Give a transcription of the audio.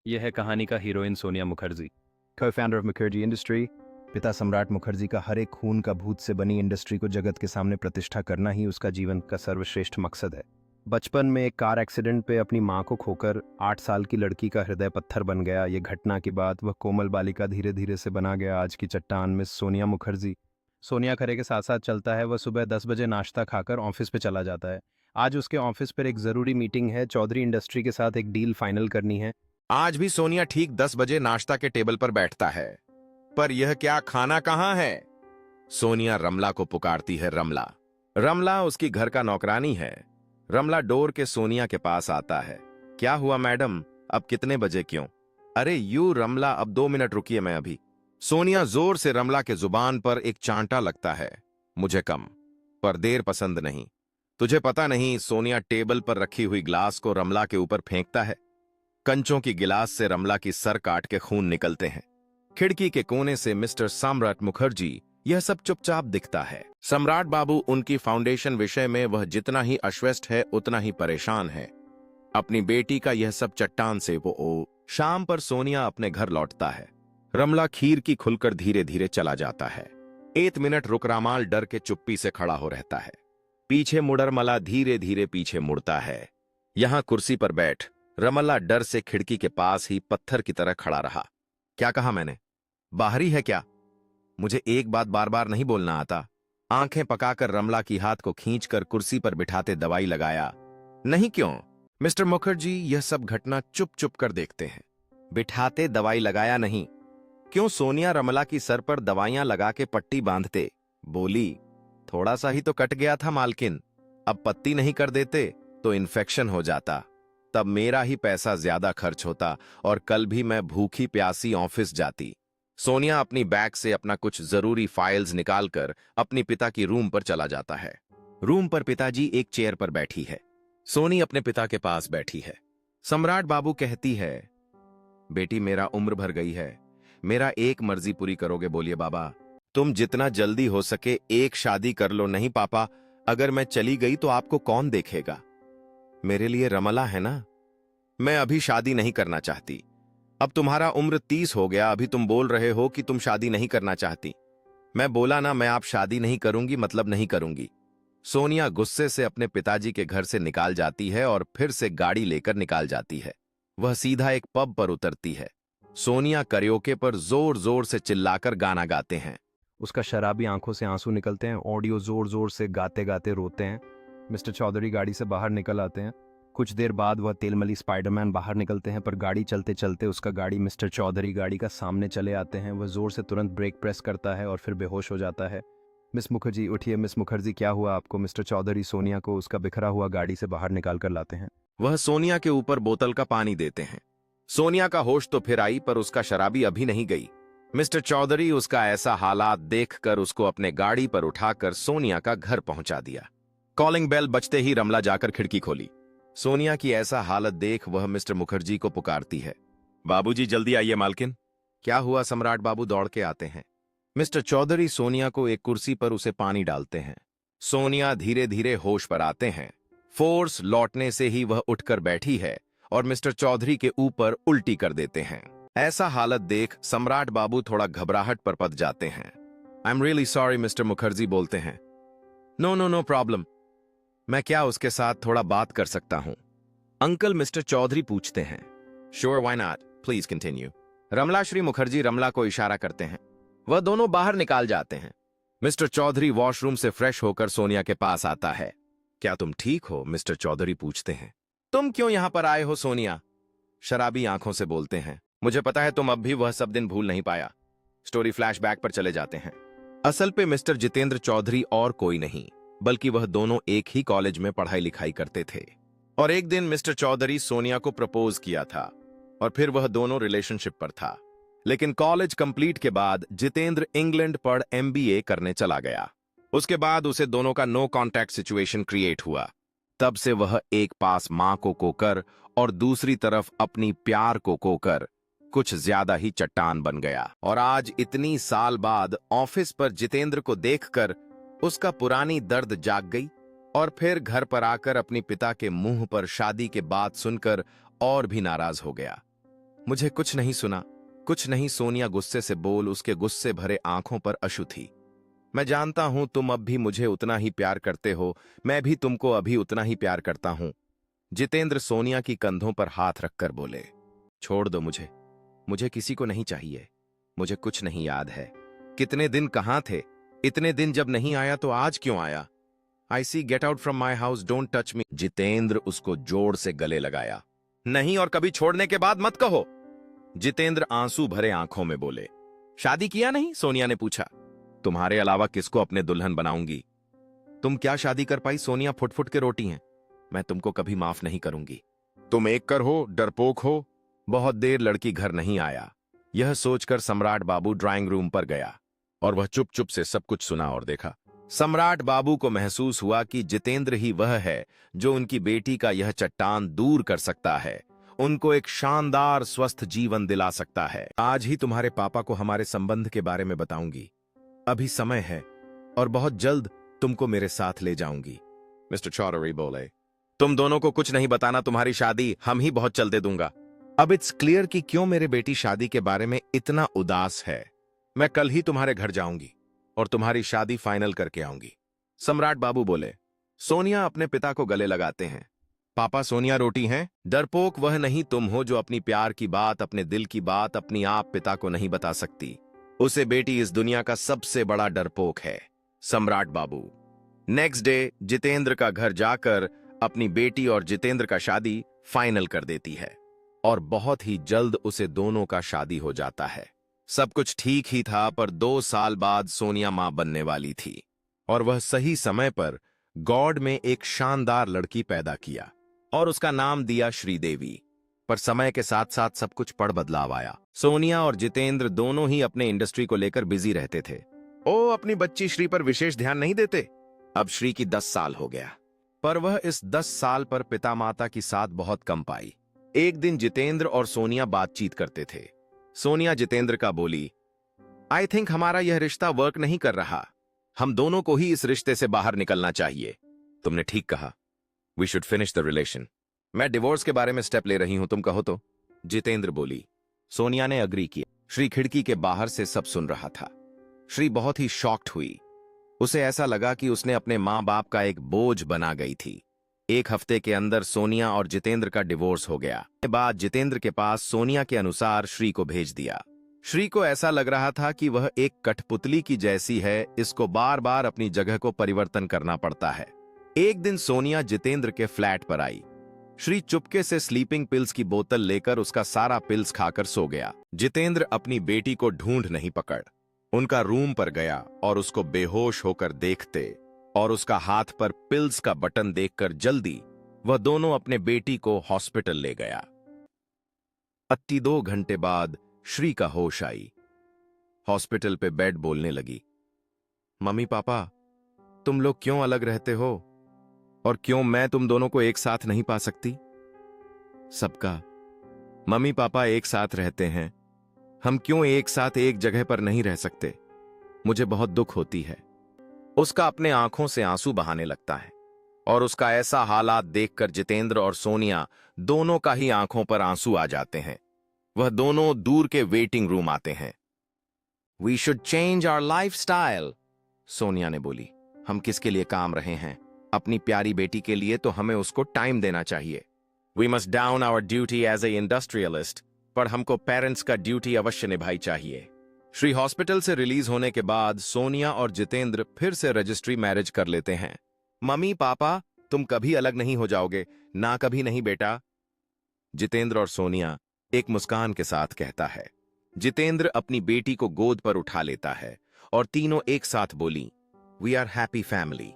यह है कहानी का heroine Sonia Mukherjee, co-founder of Mukherjee industry. पिता सम्राट मुखर्जी का हर एक खून का भूत से बनी इंडस्ट्री को जगत के सामने प्रतिष्ठा करना ही उसका जीवन का सर्वश्रेष्ठ मकसद है। बचपन में एक कार एक्सीडेंट पे अपनी मां को खोकर 8 साल की लड़की का हृदय पत्थर बन गया। ये घटना के बाद वह कोमल बालिका धीरे धीरे से बना गया आज की चट्टान मिस सोनिया मुखर्जी। सोनिया खरे के साथ साथ चलता है। वह सुबह 10 बजे नाश्ता खाकर ऑफिस पे चला जाता है। आज उसके ऑफिस पर एक जरूरी मीटिंग है। चौधरी इंडस्ट्री के साथ एक डील फाइनल करनी है। आज भी सोनिया ठीक 10 बजे नाश्ता के टेबल पर बैठता है, पर यह क्या खाना कहाँ है? सोनिया रमला को पुकारती है। रमला रमला उसकी घर का नौकरानी है। रमला डोर के सोनिया के पास आता है। क्या हुआ मैडम, अब कितने बजे क्यों? अरे यू रमला, अब 2 मिनट रुकिए, मैं अभी। सोनिया जोर से रमला के जुबान पर एक चांटा लगता है। मुझे कम पर देर पसंद नहीं। तुझे पता नहीं? सोनिया टेबल पर रखी हुई ग्लास को रमला के ऊपर फेंकता है। कंचों की गिलास से रमला की सर काट के खून निकलते हैं। खिड़की के कोने से मिस्टर सम्राट मुखर्जी यह सब चुपचाप दिखता है। सम्राट बाबू उनकी फाउंडेशन विषय में वह जितना ही आश्वस्त है उतना ही परेशान है। अपनी बेटी का यह सब चट्टान से वो शाम पर सोनिया अपने घर लौटता है। रमला खीर की खुलकर धीरे धीरे चला जाता है। 1 मिनट रुक रामाल डर के चुप्पी से खड़ा हो रहता है। पीछे मुड़र मला धीरे धीरे पीछे मुड़ता है। यहां कुर्सी पर बैठ। रमला डर से खिड़की के पास ही पत्थर की तरह खड़ा रहा। क्या कहा मैंने? बाहरी है क्या? मुझे एक बात बार बार नहीं बोलना आता। आंखें पकाकर रमला की हाथ को खींचकर कुर्सी पर बिठाते दवाई लगाया। नहीं क्यों मिस्टर मुखर्जी, यह सब घटना चुप चुप कर देखते हैं। बिठाते दवाई लगाया नहीं क्यों? सोनिया रमला की सर पर दवाइयां लगा के पट्टी बांधते बोली, थोड़ा सा ही तो कट गया था मालकिन, अब पत्ती नहीं कर देते तो इन्फेक्शन हो जाता, तब मेरा ही पैसा ज्यादा खर्च होता और कल भी मैं भूखी प्यासी ऑफिस जाती। सोनिया अपनी बैग से अपना कुछ जरूरी फाइल्स निकालकर अपने पिता की रूम पर चला जाता है। रूम पर पिताजी एक चेयर पर बैठी है। सोनी अपने पिता के पास बैठी है। सम्राट बाबू कहती है, बेटी मेरा उम्र भर गई है, मेरा एक मर्जी पूरी करोगे? बोलिए बाबा, तुम जितना जल्दी हो सके एक शादी कर लो। नहीं पापा, अगर मैं चली गई तो आपको कौन देखेगा? मेरे लिए रमला है ना, मैं अभी शादी नहीं करना चाहती। अब तुम्हारा उम्र 30 हो गया, अभी तुम बोल रहे हो कि तुम शादी नहीं करना चाहती। मैं बोला ना, मैं आप शादी नहीं करूंगी मतलब नहीं करूंगी। सोनिया गुस्से से अपने पिताजी के घर से निकाल जाती है और फिर से गाड़ी लेकर निकाल जाती है। वह सीधा एक पब पर उतरती है। सोनिया करियोके पर जोर जोर से चिल्लाकर गाना गाते हैं। उसका शराबी आंखों से आंसू निकलते हैं। ऑडियो जोर जोर से गाते गाते रोते हैं। मिस्टर चौधरी गाड़ी से बाहर निकल आते हैं। कुछ देर बाद वह तेलमली स्पाइडरमैन बाहर निकलते हैं, पर गाड़ी चलते चलते उसका गाड़ी मिस्टर चौधरी गाड़ी का सामने चले आते हैं। वह जोर से तुरंत ब्रेक प्रेस करता है और फिर बेहोश हो जाता है। मिस मुखर्जी उठिए, मिस मुखर्जी क्या हुआ आपको? मिस्टर चौधरी सोनिया को उसका बिखरा हुआ गाड़ी से बाहर निकाल कर लाते हैं। वह सोनिया के ऊपर बोतल का पानी देते हैं। सोनिया का होश तो फिर आई, पर उसका शराबी अभी नहीं गई। मिस्टर चौधरी उसका ऐसा हालात देखकर उसको अपने गाड़ी पर उठाकर सोनिया का घर पहुंचा दिया। कॉलिंग बेल बजते ही रमला जाकर खिड़की खोली। सोनिया की ऐसा हालत देख वह मिस्टर मुखर्जी को पुकारती है। बाबूजी जल्दी आइए मालकिन। क्या हुआ? सम्राट बाबू दौड़ के आते हैं। मिस्टर चौधरी सोनिया को एक कुर्सी पर उसे पानी डालते हैं। सोनिया धीरे धीरे होश पर आते हैं। फोर्स लौटने से ही वह उठकर बैठी है और मिस्टर चौधरी के ऊपर उल्टी कर देते हैं। ऐसा हालत देख सम्राट बाबू थोड़ा घबराहट पर पड़ जाते हैं। I am really sorry mister Mukherjee बोलते हैं। नो नो नो प्रॉब्लम, मैं क्या उसके साथ थोड़ा बात कर सकता हूं? अंकल मिस्टर चौधरी पूछते हैं। Sure, why not, please continue. Ramla Shri Mukherjee Ramla को इशारा करते हैं। वह दोनों बाहर निकाल जाते हैं। मिस्टर चौधरी वॉशरूम से फ्रेश होकर सोनिया के पास आता है। क्या तुम ठीक हो? मिस्टर चौधरी पूछते हैं। तुम क्यों यहां पर आए हो? सोनिया शराबी आंखों से बोलते हैं। मुझे पता है तुम अब भी वह सब दिन भूल नहीं पाया। स्टोरी फ्लैशबैक पर चले जाते हैं। असल पे मिस्टर जितेंद्र चौधरी और कोई नहीं, बल्कि वह दोनों एक ही कॉलेज में पढ़ाई लिखाई करते थे। और एक दिन मिस्टर चौधरी सोनिया को प्रपोज किया था और फिर वह दोनों रिलेशनशिप पर था। लेकिन कॉलेज कंप्लीट के बाद जितेंद्र इंग्लैंड पर एमबीए करने चला गया। उसके बाद उसे दोनों का नो कॉन्टैक्ट सिचुएशन क्रिएट हुआ। तब से वह एक पास मां को कोकर और दूसरी तरफ अपनी प्यार को कोकर कुछ ज्यादा ही चट्टान बन गया। और आज इतनी साल बाद ऑफिस पर जितेंद्र को देखकर उसका पुरानी दर्द जाग गई और फिर घर पर आकर अपने पिता के मुंह पर शादी के बात सुनकर और भी नाराज हो गया। मुझे कुछ नहीं सुना, कुछ नहीं। सोनिया गुस्से से बोल, उसके गुस्से भरे आंखों पर अश्रु थी। मैं जानता हूं तुम अब भी मुझे उतना ही प्यार करते हो, मैं भी तुमको अभी उतना ही प्यार करता हूं। जितेंद्र सोनिया की कंधों पर हाथ रखकर बोले, छोड़ दो मुझे, मुझे किसी को नहीं चाहिए। मुझे कुछ नहीं याद है। कितने दिन कहां थे? इतने दिन जब नहीं आया तो आज क्यों आया? I see, get out from my house, don't touch me. Jitendra उसको जोर से गले लगाया। नहीं, और कभी छोड़ने के बाद मत कहो। जितेंद्र आंसू भरे आंखों में बोले। शादी किया नहीं? सोनिया ने पूछा। तुम्हारे अलावा किसको अपने दुल्हन बनाऊंगी? तुम क्या शादी कर पाई? सोनिया फुट फुट के रोटी हैं। मैं तुमको कभी माफ नहीं करूंगी। तुम एक कर हो, डरपोक हो। बहुत देर लड़की घर नहीं आया। यह सोचकर सम्राट बाबू ड्राइंग रूम पर गया और वह चुप चुप से सब कुछ सुना और देखा। सम्राट बाबू को महसूस हुआ कि जितेंद्र ही वह है जो उनकी बेटी का यह चट्टान दूर कर सकता है, उनको एक शानदार स्वस्थ जीवन दिला सकता है। आज ही तुम्हारे पापा को हमारे संबंध के बारे में बताऊंगी। अभी समय है और बहुत जल्द तुमको मेरे साथ ले जाऊंगी। मिस्टर चौधरी बोले, तुम दोनों को कुछ नहीं बताना, तुम्हारी शादी हम ही बहुत जल्द दे दूंगा। अब इट्स क्लियर कि क्यों मेरे बेटी शादी के बारे में इतना उदास है। मैं कल ही तुम्हारे घर जाऊंगी और तुम्हारी शादी फाइनल करके आऊंगी। सम्राट बाबू बोले। सोनिया अपने पिता को गले लगाते हैं। पापा, सोनिया रोटी हैं? डरपोक वह नहीं तुम हो जो अपनी प्यार की बात, अपने दिल की बात अपनी आप पिता को नहीं बता सकती। उसे बेटी इस दुनिया का सबसे बड़ा डरपोक है। सम्राट बाबू नेक्स्ट डे जितेंद्र का घर जाकर अपनी बेटी और जितेंद्र का शादी फाइनल कर देती है और बहुत ही जल्द उसे दोनों का शादी हो जाता है। सब कुछ ठीक ही था, पर 2 साल बाद सोनिया मां बनने वाली थी और वह सही समय पर गॉड में एक शानदार लड़की पैदा किया और उसका नाम दिया श्रीदेवी। पर समय के साथ साथ सब कुछ पड़ बदलाव आया। सोनिया और जितेंद्र दोनों ही अपने इंडस्ट्री को लेकर बिजी रहते थे। ओ, अपनी बच्ची श्री पर विशेष ध्यान नहीं देते। अब श्री की 10 साल हो गया, पर वह इस 10 साल पर पिता माता की साथ बहुत कम पाई। एक दिन जितेंद्र और सोनिया बातचीत करते थे। सोनिया जितेंद्र का बोली, आई थिंक हमारा यह रिश्ता वर्क नहीं कर रहा। हम दोनों को ही इस रिश्ते से बाहर निकलना चाहिए। तुमने ठीक कहा, we should finish the relation. मैं डिवोर्स के बारे में स्टेप ले रही हूं, तुम कहो तो। जितेंद्र बोली। सोनिया ने अग्री किया। श्री खिड़की के बाहर से सब सुन रहा था। श्री बहुत ही शॉक्ड हुई। उसे ऐसा लगा कि उसने अपने मां बाप का एक बोझ बना गई थी। 1 हफ्ते के अंदर सोनिया और जितेंद्र का डिवोर्स हो गया। के बाद जितेंद्र के पास सोनिया के अनुसार श्री को भेज दिया। श्री को ऐसा लग रहा था कि वह एक कठपुतली की जैसी है, इसको बार बार अपनी जगह को परिवर्तन करना पड़ता है। एक दिन सोनिया जितेंद्र के फ्लैट पर आई। श्री चुपके से स्लीपिंग पिल्स की बोतल लेकर उसका सारा पिल्स खाकर सो गया। जितेंद्र अपनी बेटी को ढूंढ नहीं पकड़ उनका रूम पर गया और उसको बेहोश होकर देखते और उसका हाथ पर पिल्स का बटन देखकर जल्दी वह दोनों अपने बेटी को हॉस्पिटल ले गया। 2 घंटे बाद श्री का होश आई। हॉस्पिटल पे बेड बोलने लगी, मम्मी पापा, तुम लोग क्यों अलग रहते हो और क्यों मैं तुम दोनों को एक साथ नहीं पा सकती? सबका मम्मी पापा एक साथ रहते हैं, हम क्यों एक साथ एक जगह पर नहीं रह सकते? मुझे बहुत दुख होती है। उसका अपने आंखों से आंसू बहाने लगता है और उसका ऐसा हालात देखकर जितेंद्र और सोनिया दोनों का ही आंखों पर आंसू आ जाते हैं। वह दोनों दूर के वेटिंग रूम आते हैं। We should change our lifestyle, Sonia ने बोली। हम किसके लिए काम रहे हैं? अपनी प्यारी बेटी के लिए, तो हमें उसको टाइम देना चाहिए। We must down our duty as a industrialist, पर हमको पेरेंट्स का ड्यूटी अवश्य निभाई चाहिए। श्री हॉस्पिटल से रिलीज होने के बाद सोनिया और जितेंद्र फिर से रजिस्ट्री मैरिज कर लेते हैं। मम्मी पापा, तुम कभी अलग नहीं हो जाओगे ना? कभी नहीं बेटा, जितेंद्र और सोनिया एक मुस्कान के साथ कहता है। जितेंद्र अपनी बेटी को गोद पर उठा लेता है और तीनों एक साथ बोली, वी आर हैप्पी फैमिली।